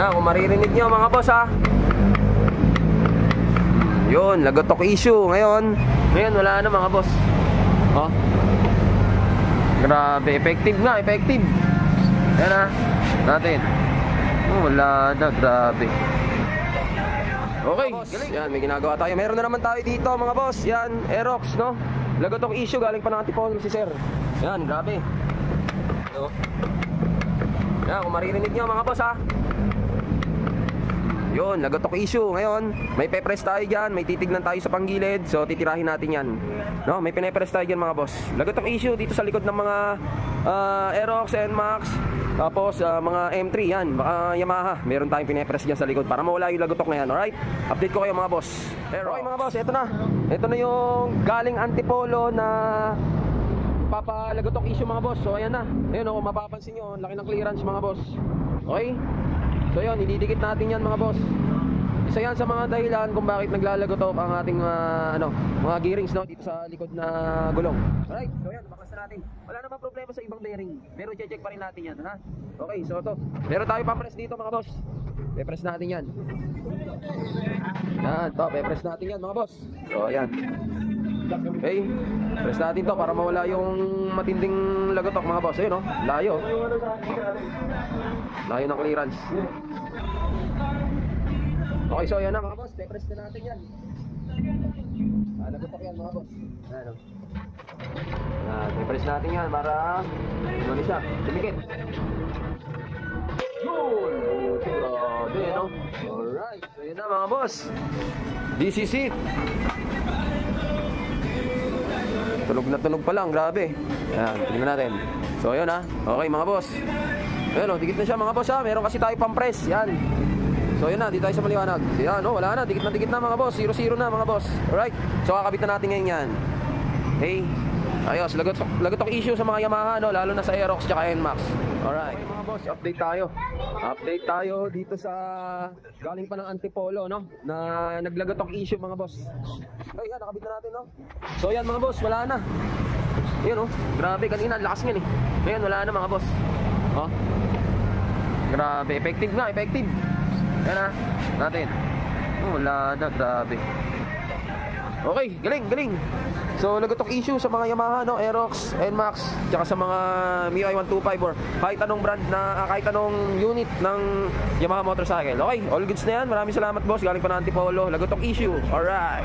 Yan, kung maririnig nyo mga boss ha. Yun, lagotok issue. Ngayon wala na mga boss. Oh. Grabe, effective nga, effective. Yan ha, natin. Oh, wala na, grabe. Okay, yan, may ginagawa tayo. Meron na naman tayo dito mga boss. Yan, Aerox, no? Lagotok issue, galing pa ng Antipolo si sir. Yan, grabe. Yan, kung maririnig nyo mga boss ha. Yun, lagotok issue. Ngayon, may pe-press tayo dyan. May titignan tayo sa panggilid. So, titirahin natin yan. No, may pine-press tayo dyan mga boss. Lagotok issue dito sa likod ng mga Aerox, NMAX. Tapos, mga M3 yan. Baka Yamaha. Meron tayong pine-press dyan sa likod para mawala yung lagotok na yan. Alright? Update ko kayo mga boss. Okay mga boss, eto na. Ito na yung galing Antipolo na papalagotok issue mga boss. So, ayan na. Ayun, kung mapapansin nyo, laki ng clearance mga boss. Okay? So yun, ididikit natin yan mga boss. Isa yan sa mga dahilan kung bakit naglalagotok ang ating mga gearings no, dito sa likod na gulong. Alright, so yan, baklas na natin. Wala namang problema sa ibang bearing, pero check pa rin natin yan ha. Okay, so ito, meron tayo pa-press dito mga boss. Pe-press natin yan. Yan, to, pe-press natin yan mga boss. So yan. Okay, press natin to para mawala yung matinding lagotok mga boss. Ayun no, layo. Layo ng clearance. Okay, so yan na mga boss, pe-press na natin yan. Lagotok yan mga boss. Ayan, pe-press natin yan para ano siya, dumikit. Yun! Grabe, no? Alright, so yan na mga boss. This is it. Tunog na tunog pa lang, grabe. Ayan, tingnan natin. So ayun ha, okay mga boss. Ayun o, dikit na siya mga boss ha. Meron kasi tayo pang-press, yan. So ayun na, di tayo sa maliwanag. Yan o, wala na, dikit na mga boss. 0-0 na mga boss. Alright, so kakabit na natin ngayon yan. Okay, ayos, lagotok issue sa mga Yamaha no, lalo na sa Aerox tsaka NMAX. Alright mga boss, update tayo dito sa galing pa ng Antipolo no, na naglagotok issue mga boss. Ay yan, nakabit na natin no. So yan mga boss, wala na. Yan oh, grabe, kanina lakas nga eh. Ngayon wala na mga boss. Oh, grabe, effective nga, effective. Yan ha, natin. Oh, wala na, grabe. Okay, galing. So, lagotok issue sa mga Yamaha, no, Aerox, NMAX, tsaka sa mga MIUI 125 or kahit anong brand na, kahit anong unit ng Yamaha motorcycle. Okay, all goods na yan. Maraming salamat boss. Galing pa ng Antipolo. Lagotok issue. Alright.